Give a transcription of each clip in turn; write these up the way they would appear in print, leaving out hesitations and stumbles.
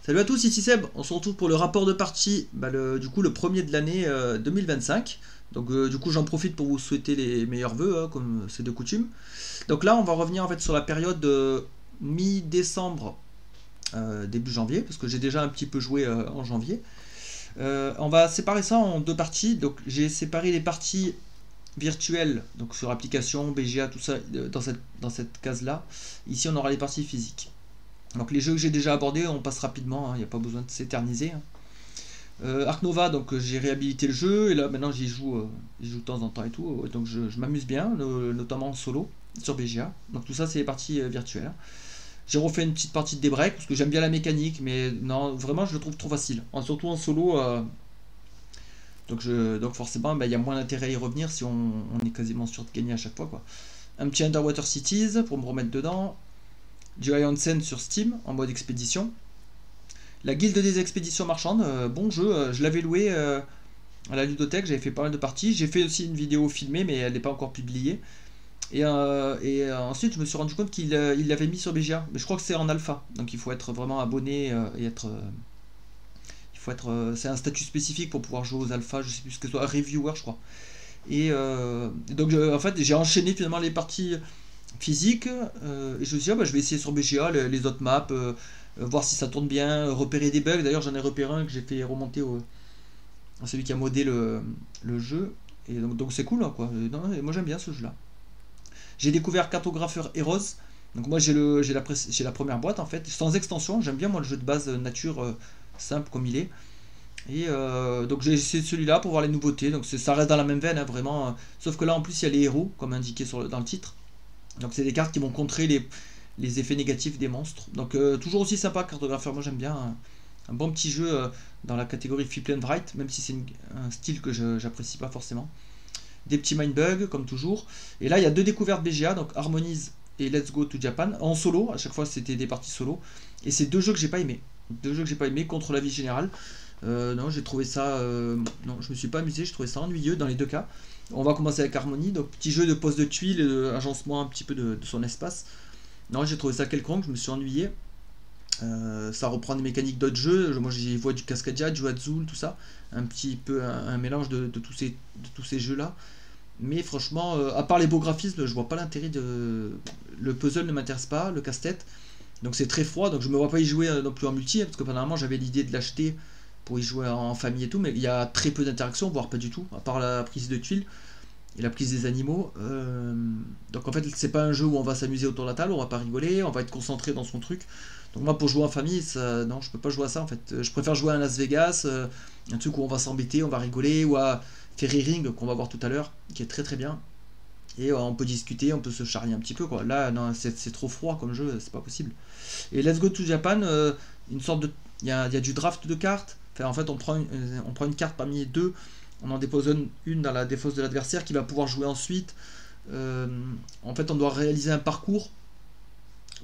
Salut à tous, ici Seb, on se retrouve pour le rapport de partie, du coup le premier de l'année 2025. Donc du coup j'en profite pour vous souhaiter les meilleurs vœux, hein, comme c'est de coutume. Donc là on va revenir en fait sur la période mi-décembre, début janvier, parce que j'ai déjà un petit peu joué en janvier. On va séparer ça en deux parties. Donc j'ai séparé les parties virtuelles, donc sur application, BGA, tout ça, dans cette case-là. Ici on aura les parties physiques. Donc les jeux que j'ai déjà abordés, on passe rapidement, il n'y a pas besoin de s'éterniser. Ark Nova, donc j'ai réhabilité le jeu, et là maintenant j'y joue de temps en temps et tout, donc je m'amuse bien, notamment en solo, sur BGA. Donc tout ça c'est les parties virtuelles. J'ai refait une petite partie de Daybreak, parce que j'aime bien la mécanique, mais non, vraiment je le trouve trop facile. Surtout en solo, donc forcément il y a moins d'intérêt à y revenir si on est quasiment sûr de gagner à chaque fois, quoi. Un petit Underwater Cities pour me remettre dedans. Du Iron Sen sur Steam en mode expédition. La Guilde des expéditions marchandes, bon jeu, je l'avais loué à la ludothèque, j'avais fait pas mal de parties. J'ai fait aussi une vidéo filmée, mais elle n'est pas encore publiée. Et ensuite, je me suis rendu compte qu'il l'avait mis sur BGA, mais je crois que c'est en alpha, donc il faut être vraiment abonné et être. C'est un statut spécifique pour pouvoir jouer aux alphas, je sais plus ce que ce soit, reviewer, je crois. Et donc, en fait, j'ai enchaîné finalement les parties physique, et je me suis dit je vais essayer sur BGA les autres maps, voir si ça tourne bien, repérer des bugs. D'ailleurs j'en ai repéré un que j'ai fait remonter à celui qui a modé le jeu, et donc c'est cool, hein, quoi. Non, moi j'aime bien ce jeu là. J'ai découvert Cartographeur Heroes, donc moi j'ai la première boîte en fait, sans extension. J'aime bien moi le jeu de base nature, simple comme il est. Et donc j'ai essayé celui-là pour voir les nouveautés, donc ça reste dans la même veine, hein, vraiment, sauf que là en plus il y a les héros comme indiqué dans le titre. Donc c'est des cartes qui vont contrer les effets négatifs des monstres. Donc toujours aussi sympa, Cartographeur, moi j'aime bien. Un bon petit jeu dans la catégorie Flip and Write, même si c'est un style que j'apprécie pas forcément. Des petits mindbugs, comme toujours. Et là il y a deux découvertes BGA, donc Harmonize et Let's Go to Japan, en solo. À chaque fois c'était des parties solo. Et c'est deux jeux que j'ai pas aimé. Deux jeux que j'ai pas aimé contre l'avis général. Non, j'ai trouvé ça. Non, je me suis pas amusé, j'ai trouvé ça ennuyeux dans les deux cas. On va commencer avec Harmony, donc petit jeu de pose de tuiles, agencement un petit peu de son espace. Non, j'ai trouvé ça quelconque, je me suis ennuyé. Ça reprend des mécaniques d'autres jeux. Moi j'y vois du Cascadia, du Azul, tout ça. Un petit peu un mélange de tous ces jeux-là. Mais franchement, à part les beaux graphismes, je vois pas l'intérêt de. Le puzzle ne m'intéresse pas, le casse-tête. Donc c'est très froid, donc je me vois pas y jouer non plus en multi, parce que pendant j'avais l'idée de l'acheter pour y jouer en famille et tout, mais il y a très peu d'interaction, voire pas du tout, à part la prise de tuiles et la prise des animaux. Donc en fait, c'est pas un jeu où on va s'amuser autour de la table, on va pas rigoler, on va être concentré dans son truc. Donc moi, pour jouer en famille, non, je peux pas jouer à ça en fait. Je préfère jouer à un Las Vegas, un truc où on va s'embêter, on va rigoler, ou à Ferry Ring qu'on va voir tout à l'heure, qui est très très bien. Et on peut discuter, on peut se charrier un petit peu, quoi. Là, non, c'est trop froid comme jeu, c'est pas possible. Et Let's Go to Japan, une sorte de, il y a du draft de cartes. Enfin, en fait, on prend une carte parmi les deux, on en dépose une dans la défausse de l'adversaire qui va pouvoir jouer ensuite. En fait, on doit réaliser un parcours.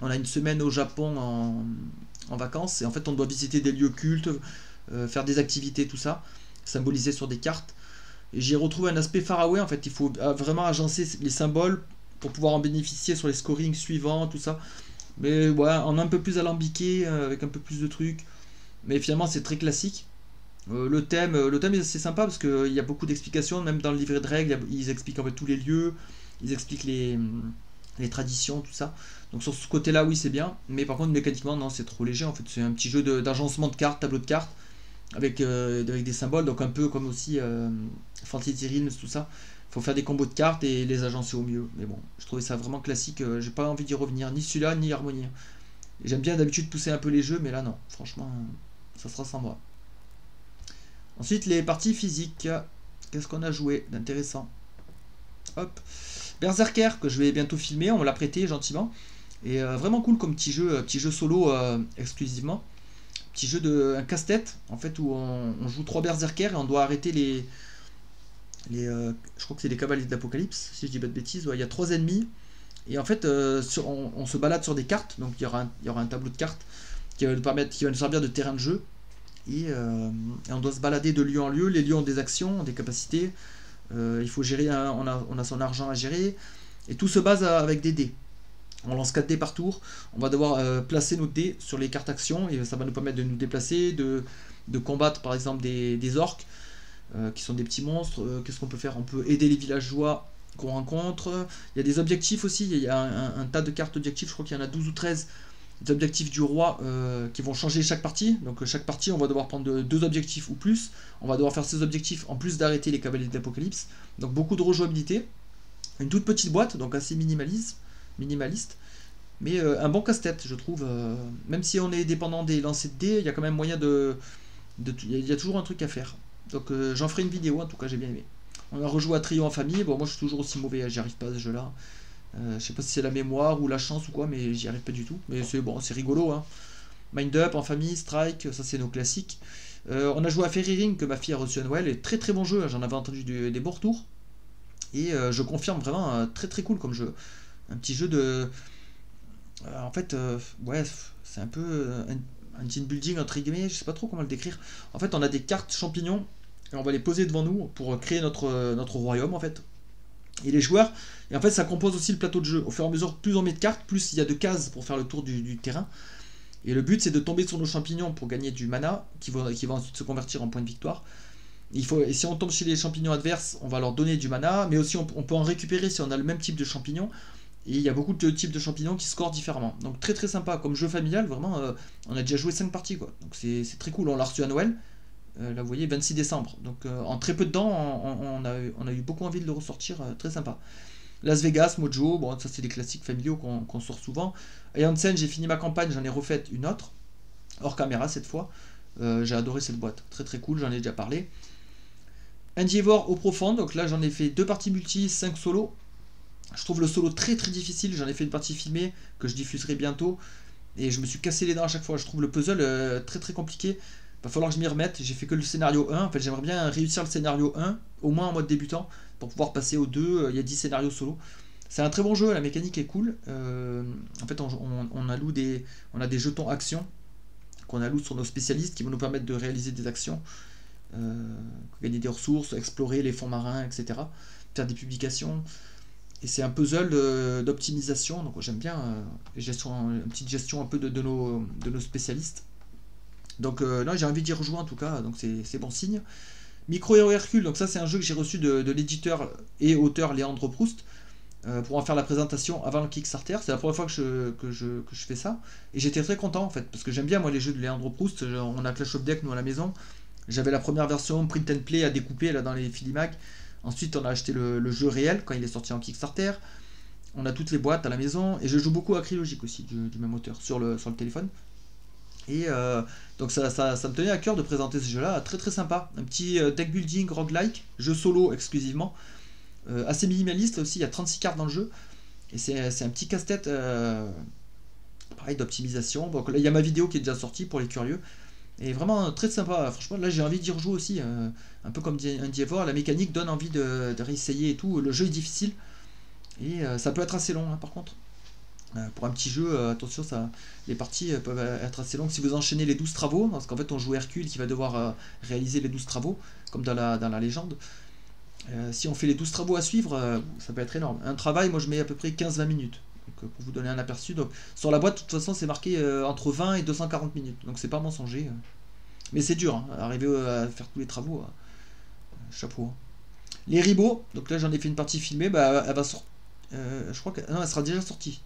On a une semaine au Japon en vacances, et en fait, on doit visiter des lieux cultes, faire des activités, tout ça, symbolisé sur des cartes. Et j'ai retrouvé un aspect faraway, en fait, il faut vraiment agencer les symboles pour pouvoir en bénéficier sur les scorings suivants, tout ça. Mais ouais, en un peu plus alambiqué, avec un peu plus de trucs. Mais finalement, c'est très classique. Le thème c'est sympa parce qu'il y a beaucoup d'explications, même dans le livret de règles, ils expliquent en fait tous les lieux, ils expliquent les traditions, tout ça. Donc sur ce côté-là, oui, c'est bien. Mais par contre, mécaniquement, non, c'est trop léger. En fait, c'est un petit jeu d'agencement de cartes, tableau de cartes, avec des symboles, donc un peu comme aussi Fantasy Realms, tout ça. Il faut faire des combos de cartes et les agencer au mieux. Mais bon, je trouvais ça vraiment classique. J'ai pas envie d'y revenir, ni celui-là, ni Harmonie. J'aime bien d'habitude pousser un peu les jeux, mais là, non. Franchement, ça sera sans moi. Ensuite, les parties physiques. Qu'est-ce qu'on a joué d'intéressant? Hop. Berserker, que je vais bientôt filmer, on me l'a prêté gentiment. Et vraiment cool comme petit jeu solo exclusivement. Petit jeu un casse-tête, en fait, où on joue 3 berserkers et on doit arrêter je crois que c'est les cavaliers de l'Apocalypse, si je dis pas de bêtises. Ouais, il y a 3 ennemis. Et en fait, on se balade sur des cartes. Donc il y aura un tableau de cartes qui va nous servir de terrain de jeu. Et on doit se balader de lieu en lieu. Les lieux ont des actions, ont des capacités. Il faut gérer, on a son argent à gérer. Et tout se base avec des dés. On lance 4 dés par tour, on va devoir placer nos dés sur les cartes actions, et ça va nous permettre de nous déplacer, de combattre par exemple des orques, qui sont des petits monstres. Qu'est-ce qu'on peut faire? On peut aider les villageois qu'on rencontre. Il y a des objectifs aussi, il y a un tas de cartes objectifs, je crois qu'il y en a 12 ou 13 des objectifs du roi qui vont changer chaque partie. Donc chaque partie, on va devoir prendre 2 objectifs ou plus. On va devoir faire ces objectifs en plus d'arrêter les cavaliers de l'Apocalypse. Donc beaucoup de rejouabilité. Une toute petite boîte, donc assez minimaliste. Mais un bon casse-tête, je trouve. Même si on est dépendant des lancers de dés, il y a quand même moyen il y a toujours un truc à faire. Donc j'en ferai une vidéo, en tout cas j'ai bien aimé. On a rejoué à trio en famille. Bon, moi je suis toujours aussi mauvais, j'y arrive pas à ce jeu-là. Je sais pas si c'est la mémoire ou la chance ou quoi, mais j'y arrive pas du tout. Mais c'est bon, c'est rigolo, hein. Mind Up en famille, Strike, ça c'est nos classiques. On a joué à Fairy Ring que ma fille a reçu à Noël, et très très bon jeu, j'en avais entendu des bons retours. Et je confirme vraiment, très très cool comme jeu. Un petit jeu de... en fait, ouais, c'est un peu un team building entre guillemets, je sais pas trop comment le décrire. En fait, on a des cartes champignons, et on va les poser devant nous pour créer notre royaume en fait. Et les joueurs, et en fait ça compose aussi le plateau de jeu. Au fur et à mesure, plus on met de cartes, plus il y a de cases pour faire le tour du terrain. Et le but c'est de tomber sur nos champignons pour gagner du mana, qui va ensuite se convertir en points de victoire. Et si on tombe chez les champignons adverses, on va leur donner du mana, mais aussi on peut en récupérer si on a le même type de champignons. Et il y a beaucoup de types de champignons qui scorent différemment. Donc très très sympa, comme jeu familial, vraiment, on a déjà joué 5 parties quoi. Donc c'est très cool, on l'a reçu à Noël. Là vous voyez 26 décembre, donc en très peu de temps on a eu beaucoup envie de le ressortir, très sympa. Las Vegas, Mojo, bon ça c'est des classiques familiaux qu'on sort souvent. Et Hansen, j'ai fini ma campagne, j'en ai refait une autre, hors caméra cette fois. J'ai adoré cette boîte, très très cool, j'en ai déjà parlé. Endeavor au profond, donc là j'en ai fait 2 parties multi, 5 solos. Je trouve le solo très très difficile, j'en ai fait une partie filmée que je diffuserai bientôt. Et je me suis cassé les dents à chaque fois, je trouve le puzzle très très compliqué. Va falloir que je m'y remette, j'ai fait que le scénario 1, en fait j'aimerais bien réussir le scénario 1, au moins en mode débutant, pour pouvoir passer au 2, il y a 10 scénarios solo. C'est un très bon jeu, la mécanique est cool. En fait on a des jetons actions qu'on alloue sur nos spécialistes qui vont nous permettre de réaliser des actions, gagner des ressources, explorer les fonds marins, etc. Faire des publications. Et c'est un puzzle d'optimisation, donc j'aime bien une petite gestion un peu de nos spécialistes. Donc non, j'ai envie d'y rejouer en tout cas, donc c'est bon signe. Micro Hero Hercule, donc ça c'est un jeu que j'ai reçu de l'éditeur et auteur Léandre Proust, pour en faire la présentation avant le Kickstarter. C'est la première fois que je fais ça, et j'étais très content en fait, parce que j'aime bien moi les jeux de Léandre Proust. On a Clash of Deck nous à la maison, j'avais la première version print and play à découper là dans les Filimac. Ensuite on a acheté le jeu réel quand il est sorti en Kickstarter. On a toutes les boîtes à la maison, et je joue beaucoup à Acrylogic aussi, du même auteur, sur le téléphone. Et donc ça me tenait à cœur de présenter ce jeu là, très très sympa. Un petit deck building roguelike, jeu solo exclusivement, assez minimaliste aussi, il y a 36 cartes dans le jeu. Et c'est un petit casse-tête, pareil, d'optimisation. Donc là il y a ma vidéo qui est déjà sortie pour les curieux. Et vraiment très sympa, franchement là j'ai envie d'y rejouer aussi, un peu comme un Endeavor, la mécanique donne envie de réessayer et tout. Le jeu est difficile, et ça peut être assez long hein, par contre. Pour un petit jeu, attention, les parties peuvent être assez longues si vous enchaînez les 12 travaux, parce qu'en fait on joue Hercule qui va devoir réaliser les 12 travaux, comme dans la légende. Si on fait les 12 travaux à suivre, ça peut être énorme. Un travail, moi je mets à peu près 15-20 minutes, donc, pour vous donner un aperçu. Donc, sur la boîte, de toute façon, c'est marqué entre 20 et 240 minutes, donc c'est pas mensonger. Mais c'est dur, hein, arriver à faire tous les travaux, chapeau. Hein. Les ribots, donc là j'en ai fait une partie filmée, bah, elle va sortir. Je crois qu'elle elle sera déjà sortie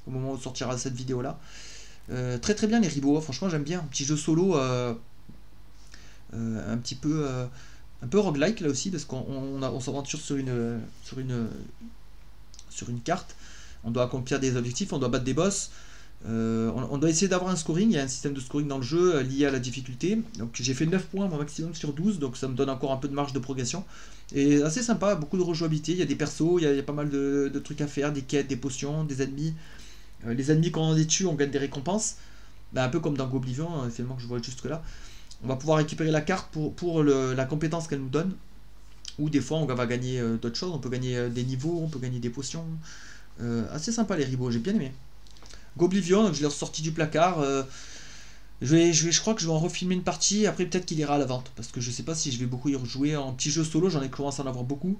au moment où sortira cette vidéo là. Très très bien les ribots, franchement j'aime bien. Un petit jeu solo, un petit peu un peu roguelike là aussi, parce qu'on s'aventure sur une carte. On doit accomplir des objectifs, on doit battre des boss. On doit essayer d'avoir un scoring, il y a un système de scoring dans le jeu lié à la difficulté. Donc j'ai fait 9 points mon maximum sur 12, donc ça me donne encore un peu de marge de progression. Et assez sympa, beaucoup de rejouabilité, il y a des persos, il y a pas mal de trucs à faire, des quêtes, des potions, des ennemis. Les ennemis quand on les tue, on gagne des récompenses. Bah, un peu comme dans Goblivion, finalement que je vois jusque là. On va pouvoir récupérer la carte pour la compétence qu'elle nous donne. Ou des fois on va gagner d'autres choses, on peut gagner des niveaux, on peut gagner des potions. Assez sympa les ribots, j'ai bien aimé. Goblivion, donc je l'ai ressorti du placard. Je crois que je vais en refilmer une partie, après peut-être qu'il ira à la vente. Parce que je sais pas si je vais beaucoup y rejouer. En petit jeu solo, j'en ai commencé à en avoir beaucoup.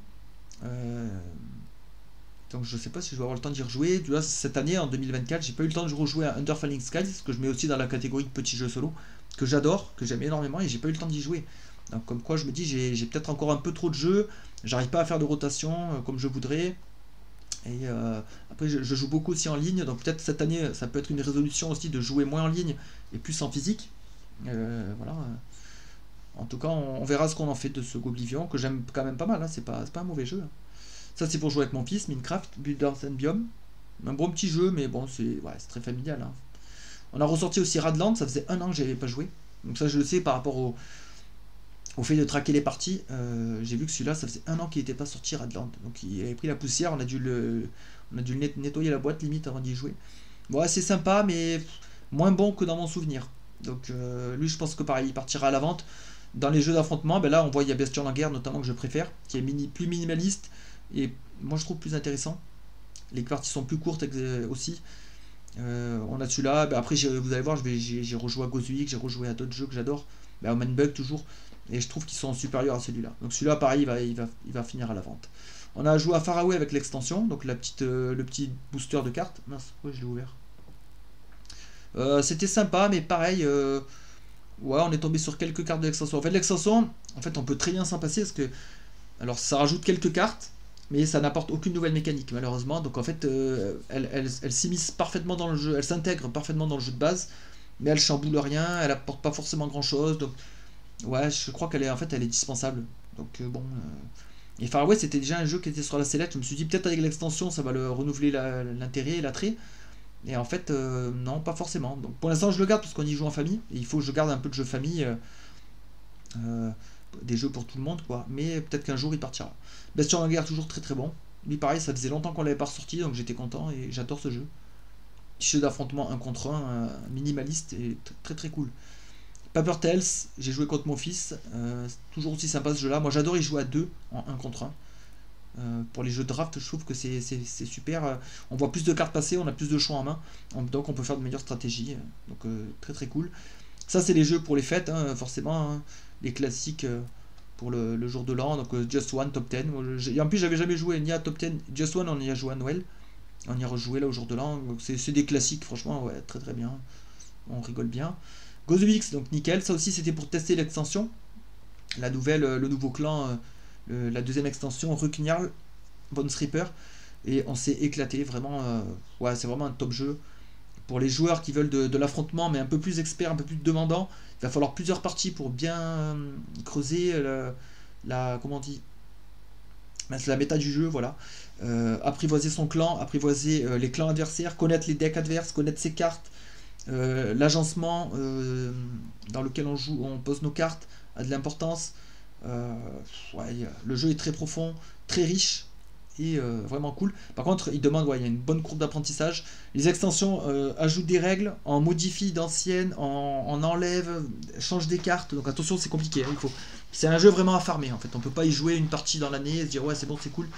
Donc je sais pas si je vais avoir le temps d'y rejouer. Tu vois, cette année, en 2024, j'ai pas eu le temps de rejouer à Under Falling Skies, ce que je mets aussi dans la catégorie de petits jeux solo, que j'adore, que j'aime énormément, et j'ai pas eu le temps d'y jouer. Donc comme quoi je me dis, j'ai peut-être encore un peu trop de jeux, j'arrive pas à faire de rotation comme je voudrais. Et après, je joue beaucoup aussi en ligne, donc peut-être cette année, ça peut être une résolution aussi de jouer moins en ligne et plus en physique. Voilà. En tout cas, on verra ce qu'on en fait de ce Goblivion, que j'aime quand même pas mal, hein, c'est pas un mauvais jeu, hein. Ça, c'est pour jouer avec mon fils, Minecraft, Builders and Biome. Un bon petit jeu, mais bon, c'est très familial, hein. On a ressorti aussi Radland, ça faisait 1 an que j'avais pas joué. Donc ça, je le sais par rapport au fait de traquer les parties. J'ai vu que celui-là, ça faisait 1 an qu'il n'était pas sorti, Radland. Donc il avait pris la poussière, on a dû nettoyer la boîte limite avant d'y jouer. Bon, c'est sympa, mais moins bon que dans mon souvenir. Donc lui, je pense que pareil, il partira à la vente. Dans les jeux d'affrontement, ben là, on voit il y a Bastion en guerre, notamment, que je préfère, qui est plus minimaliste et moi je trouve plus intéressant. Les parties sont plus courtes aussi. On a celui-là. Ben après, vous allez voir, j'ai rejoué à Gozuik, j'ai rejoué à d'autres jeux que j'adore. Ben, au Manbug toujours. Et je trouve qu'ils sont supérieurs à celui-là. Donc celui-là, pareil, il va finir à la vente. On a joué à Faraway avec l'extension, donc le petit booster de cartes. Mince, pourquoi je l'ai ouvert? C'était sympa, mais pareil, ouais, on est tombé sur quelques cartes de l'extension. En fait, l'extension, on peut très bien s'en passer parce que, alors, ça rajoute quelques cartes, mais ça n'apporte aucune nouvelle mécanique, malheureusement. Donc, en fait, elle s'immisce parfaitement dans le jeu, elle s'intègre parfaitement dans le jeu de base, mais elle chamboule rien, elle apporte pas forcément grand chose. Donc, ouais, je crois elle est dispensable. Donc, bon. Et Faraway, c'était déjà un jeu qui était sur la sellette. Je me suis dit, peut-être avec l'extension, ça va le renouveler l'intérêt et l'attrait. Et en fait, non, pas forcément. Donc pour l'instant, je le garde parce qu'on y joue en famille. Et il faut que je garde un peu de jeux famille, euh, des jeux pour tout le monde, quoi. Mais peut-être qu'un jour, il partira. Bastion en guerre, toujours très très bon. Lui, pareil, ça faisait longtemps qu'on l'avait pas ressorti, donc j'étais content et j'adore ce jeu. Jeu d'affrontement 1 contre 1, minimaliste et très très cool. Paper Tales, j'ai joué contre mon fils. C'est toujours aussi sympa ce jeu-là. Moi, j'adore y jouer à 2 en 1 contre 1. Pour les jeux de draft, je trouve que c'est super. On voit plus de cartes passer, on a plus de choix en main, donc on peut faire de meilleures stratégies. Donc très très cool. Ça, c'est les jeux pour les fêtes, hein, forcément, hein, les classiques pour le jour de l'an. Donc Just One, Top 10. Et en plus, j'avais jamais joué ni à Top 10. Just One, on y a joué à Noël. On y a rejoué là au jour de l'an. Donc c'est des classiques, franchement, ouais, très très bien. On rigole bien. Gozubix, donc nickel. Ça aussi, c'était pour tester l'extension. La nouvelle, le nouveau clan. La deuxième extension, Rucknjarl, Von Reaper, et on s'est éclaté, vraiment, ouais, c'est vraiment un top jeu. Pour les joueurs qui veulent de l'affrontement, mais un peu plus expert, un peu plus demandant, il va falloir plusieurs parties pour bien creuser comment on dit, la méta du jeu, voilà. Apprivoiser son clan, apprivoiser les clans adversaires, connaître les decks adverses, connaître ses cartes, l'agencement dans lequel on joue, on pose nos cartes a de l'importance. Ouais, le jeu est très profond, très riche et vraiment cool. Par contre, il demande, ouais, il y a une bonne courbe d'apprentissage. Les extensions ajoutent des règles, en modifient d'anciennes, en enlèvent, changent des cartes. Donc attention, c'est compliqué, hein, c'est un jeu vraiment à farmer en fait. On peut pas y jouer une partie dans l'année et se dire ouais, c'est bon, c'est cool.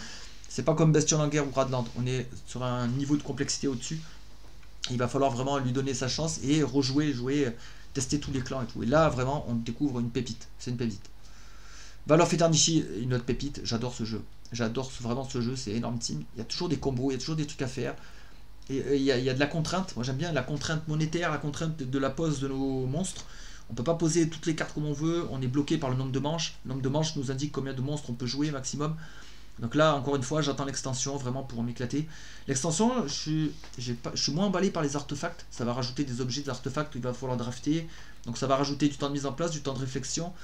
C'est pas comme Bastion en guerre ou Radland. On est sur un niveau de complexité au-dessus. Il va falloir vraiment lui donner sa chance et rejouer, jouer, tester tous les clans et tout. Et là, vraiment, on découvre une pépite. C'est une pépite. Val of Eternity, une autre pépite, j'adore ce jeu. J'adore vraiment ce jeu, c'est énorme team. Il y a toujours des combos, il y a toujours des trucs à faire. Et il y a de la contrainte. Moi j'aime bien la contrainte monétaire, la contrainte de la pose de nos monstres. On peut pas poser toutes les cartes comme on veut, on est bloqué par le nombre de manches. Le nombre de manches nous indique combien de monstres on peut jouer maximum. Donc là, encore une fois, j'attends l'extension vraiment pour m'éclater. L'extension, je suis moins emballé par les artefacts. Ça va rajouter des objets, des artefacts qu'il va falloir drafter. Donc ça va rajouter du temps de mise en place, du temps de réflexion.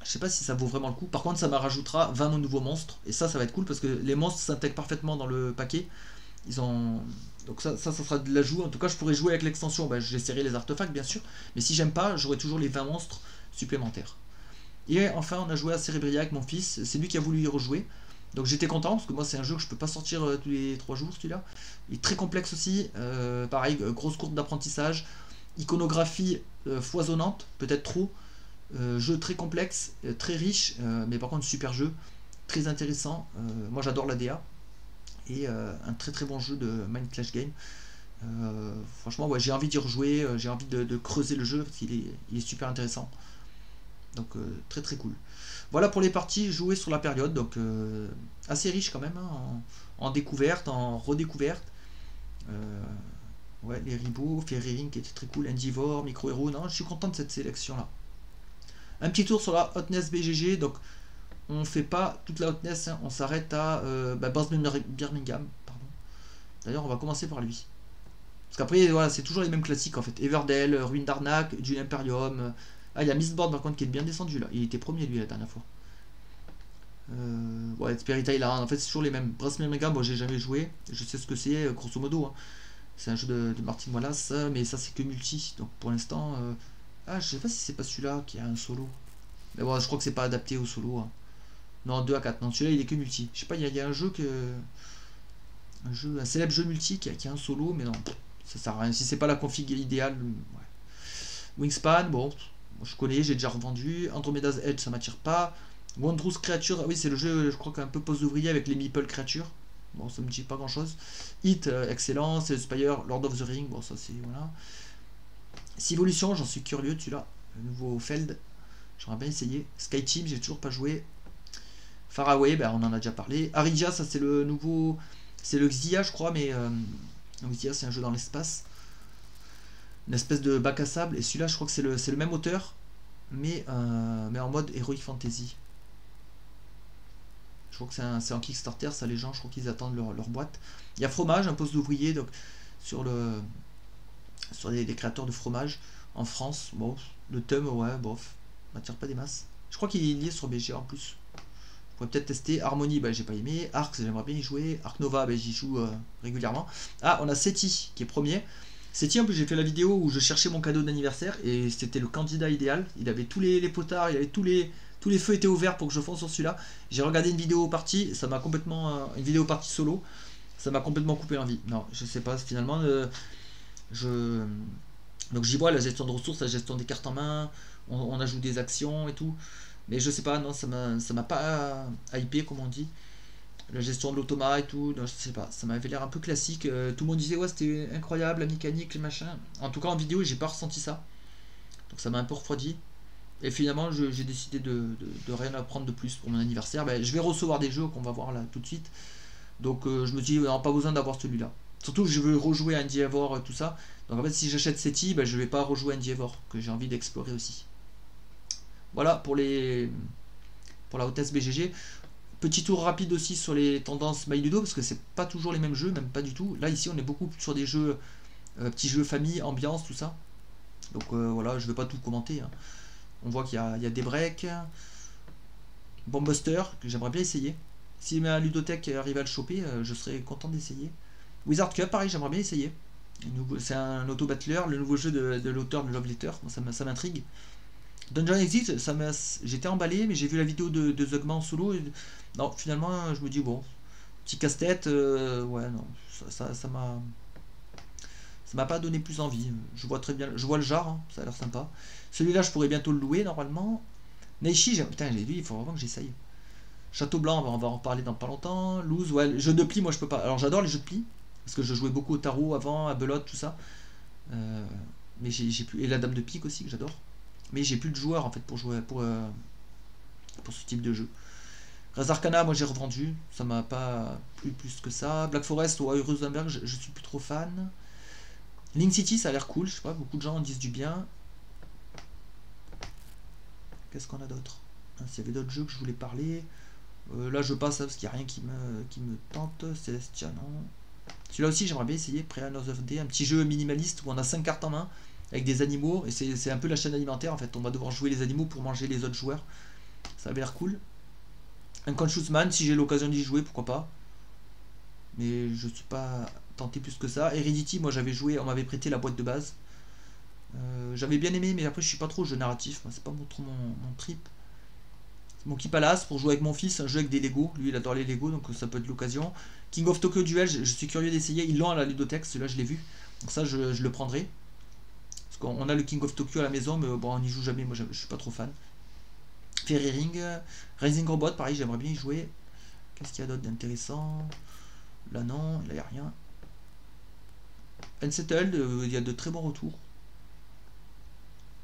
Je sais pas si ça vaut vraiment le coup. Par contre, ça me rajoutera 20 nouveaux monstres. Et ça va être cool parce que les monstres s'intègrent parfaitement dans le paquet. Donc ça sera de l'ajout. En tout cas, je pourrais jouer avec l'extension. Ben, j'essaierai les artefacts, bien sûr. Mais si j'aime pas, j'aurai toujours les 20 monstres supplémentaires. Et enfin, on a joué à Cerebria avec mon fils. C'est lui qui a voulu y rejouer. Donc j'étais content parce que moi, c'est un jeu que je peux pas sortir tous les 3 jours, celui-là. Il est très complexe aussi. Pareil, grosse courbe d'apprentissage. Iconographie foisonnante, peut-être trop. Jeu très complexe, très riche, mais par contre super jeu, très intéressant. Moi j'adore la DA et un très très bon jeu de Mind Clash Game. Franchement, ouais, j'ai envie d'y rejouer, j'ai envie de creuser le jeu parce qu'il est super intéressant. Donc très très cool. Voilà pour les parties jouées sur la période, donc assez riche quand même, hein, en découverte, en redécouverte. Ouais, les Ribot, Fairy Ring qui était très cool, Endeavor, Micro Hero, non, je suis content de cette sélection là. Un petit tour sur la Hotness BGG, donc on fait pas toute la Hotness, hein, on s'arrête à Birmingham, pardon. D'ailleurs, on va commencer par lui. Parce qu'après, voilà, c'est toujours les mêmes classiques en fait. Everdell, Ruine d'Arnaque, du Imperium. Ah, il y a Mistborn par contre qui est bien descendu là. Il était premier lui la dernière fois. Ouais, Spirit Island, en fait c'est toujours les mêmes. Brass Birmingham, moi j'ai jamais joué. Je sais ce que c'est, grosso modo. Hein. C'est un jeu de Martin Wallace, mais ça c'est que multi. Donc pour l'instant. Ah, je sais pas si c'est pas celui-là qui a un solo. Mais bon, je crois que c'est pas adapté au solo. Hein. Non, 2 à 4. Non, celui-là il est que multi. Je sais pas, il y a un jeu que. Un célèbre jeu multi qui a un solo, mais non. Ça sert à rien. Si c'est pas la config idéale. Ouais. Wingspan, bon, je connais, j'ai déjà revendu. Andromeda's Edge, ça m'attire pas. Wondrous Creature, oui, c'est le jeu, je crois qu'un peu post ouvrier avec les meeple créatures. Bon, ça me dit pas grand chose. Hit, excellent. C'est le Spire, Lord of the Ring, bon, ça c'est. Voilà. Civolution, j'en suis curieux de celui-là. Le nouveau Feld, j'aurais bien essayé. Sky Team, j'ai toujours pas joué. Faraway, ben, on en a déjà parlé. Aridia, ça c'est le nouveau. C'est le Xia, je crois, mais. Xia, c'est un jeu dans l'espace. Une espèce de bac à sable. Et celui-là, je crois que c'est le même auteur, mais en mode Heroic Fantasy. Je crois que c'est en Kickstarter, ça, les gens, je crois qu'ils attendent leur boîte. Il y a Fromage, un poste d'ouvrier, donc sur les créateurs de fromage en France. Bon, le thème, ouais, bof, m'attire pas des masses. Je crois qu'il est lié sur BGA en plus. Je pourrais peut-être tester. Harmony, bah, j'ai pas aimé. Arc, j'aimerais bien y jouer. Arc Nova, bah, j'y joue régulièrement. Ah, on a Seti qui est premier. Seti, en plus, j'ai fait la vidéo où je cherchais mon cadeau d'anniversaire et c'était le candidat idéal. Il avait tous les potards, il avait tous les feux étaient ouverts pour que je fonce sur celui-là. J'ai regardé une vidéo partie, ça m'a complètement. Une vidéo partie solo, ça m'a complètement coupé l'envie. Non, je sais pas, finalement, donc j'y vois la gestion de ressources, la gestion des cartes en main, on ajoute des actions et tout. Mais je sais pas, non, ça m'a pas hypé, comme on dit. La gestion de l'automa et tout, non, je sais pas, ça m'avait l'air un peu classique. Tout le monde disait, ouais, c'était incroyable, la mécanique, les machins. En tout cas, en vidéo, j'ai pas ressenti ça. Donc ça m'a un peu refroidi. Et finalement, j'ai décidé de rien apprendre de plus pour mon anniversaire. Ben, je vais recevoir des jeux qu'on va voir là tout de suite. Donc je me dis, non, pas besoin d'avoir celui-là. Surtout que je veux rejouer à Endeavor, tout ça. Donc en fait, si j'achète Seti, ben, je vais pas rejouer à Endeavor, que j'ai envie d'explorer aussi. Voilà pour la hôtesse BGG. Petit tour rapide aussi sur les tendances MyLudo, parce que c'est pas toujours les mêmes jeux, même pas du tout. Là, ici, on est beaucoup sur des jeux, petits jeux famille, ambiance, tout ça. Donc voilà, je vais pas tout commenter. Hein. On voit qu'il y a des breaks. Bombbuster, que j'aimerais bien essayer. Si ma ludothèque arrive à le choper, je serais content d'essayer. Wizard Cup, pareil, j'aimerais bien essayer. C'est un auto-battler, le nouveau jeu de l'auteur de Love Letter, ça m'intrigue. Dungeon Exit, j'étais emballé, mais j'ai vu la vidéo de Zugma en solo. Et, non, finalement, je me dis, bon, petit casse-tête, ouais, non, ça m'a pas donné plus envie. Je vois très bien, je vois le genre, hein, ça a l'air sympa. Celui-là, je pourrais bientôt le louer normalement. Naishi, putain, j'ai vu, il faut vraiment que j'essaye. Château Blanc, on va en parler dans pas longtemps. Loose, ouais, jeu de pli, moi je peux pas. Alors j'adore les jeux de pli, parce que je jouais beaucoup au tarot avant, à belote, tout ça. Mais j'ai plus. Et la dame de pique aussi, que j'adore. Mais j'ai plus de joueurs en fait pour jouer pour ce type de jeu. Res Arcana, moi j'ai revendu, ça m'a pas plu plus que ça. Black Forest, ouais, Rosenberg, je suis plus trop fan. Link City, ça a l'air cool, je sais pas, beaucoup de gens en disent du bien. Qu'est-ce qu'on a d'autre? S'il y avait d'autres jeux que je voulais parler. Là je passe parce qu'il n'y a rien qui me tente. Celestia, non. Celui-là aussi j'aimerais bien essayer. Pre-Another of Day, un petit jeu minimaliste où on a 5 cartes en main avec des animaux. Et c'est un peu la chaîne alimentaire en fait. On va devoir jouer les animaux pour manger les autres joueurs. Ça avait l'air cool. Unconscious Man, si j'ai l'occasion d'y jouer, pourquoi pas. Mais je suis pas tenté plus que ça. Heredity, moi j'avais joué, on m'avait prêté la boîte de base. J'avais bien aimé, mais après je suis pas trop jeu narratif. C'est pas trop mon trip. Monkey Palace pour jouer avec mon fils, un jeu avec des Lego. Lui il adore les Lego, donc ça peut être l'occasion. King of Tokyo Duel, je suis curieux d'essayer. Ils l'ont à la ludothèque, celui-là je l'ai vu. Donc ça je le prendrai. Parce qu'on a le King of Tokyo à la maison, mais bon on n'y joue jamais, moi je suis pas trop fan. Fairy Ring, Rising Robot, pareil j'aimerais bien y jouer. Qu'est-ce qu'il y a d'autre d'intéressant? Là non, là il n'y a rien. Unsettled, il y a de très bons retours.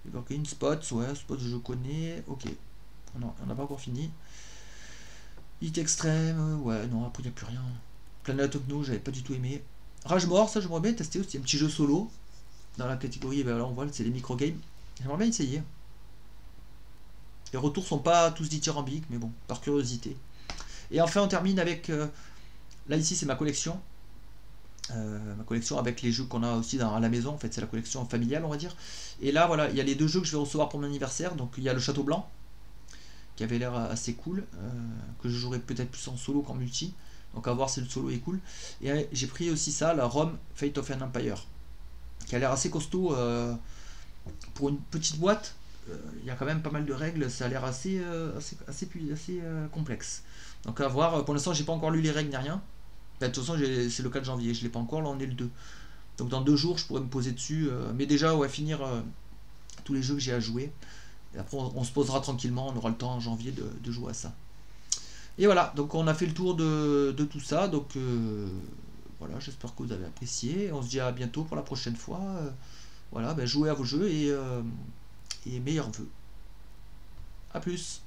Evergreen, Spots, ouais, Spots je connais, ok. On n'a pas encore fini. Hit Extreme, ouais, non, après il n'y a plus rien. Planet of No, j'avais pas du tout aimé. Rage Mort, ça j'aimerais bien tester aussi, un petit jeu solo. Dans la catégorie, ben là on voit, c'est les micro-games. J'aimerais bien essayer. Les retours sont pas tous dithyrambiques, mais bon, par curiosité. Et enfin on termine avec... là ici c'est ma collection. Ma collection avec les jeux qu'on a aussi à la maison, en fait c'est la collection familiale on va dire. Et là voilà, il y a les deux jeux que je vais recevoir pour mon anniversaire. Donc il y a le Château Blanc, qui avait l'air assez cool, que je jouerai peut-être plus en solo qu'en multi. Donc à voir si le solo est cool. Et j'ai pris aussi ça, la Rome Fate of an Empire, qui a l'air assez costaud pour une petite boîte. Il y a quand même pas mal de règles, ça a l'air assez complexe. Donc à voir, pour l'instant j'ai pas encore lu les règles ni rien. De toute façon c'est le 4 janvier, je l'ai pas encore, là on est le 2. Donc dans 2 jours je pourrais me poser dessus, mais déjà ouais, finir tous les jeux que j'ai à jouer. Et après on se posera tranquillement, on aura le temps en janvier de jouer à ça. Et voilà, donc on a fait le tour de tout ça, donc voilà, j'espère que vous avez apprécié. On se dit à bientôt pour la prochaine fois. Voilà, ben jouez à vos jeux et meilleurs vœux. A plus.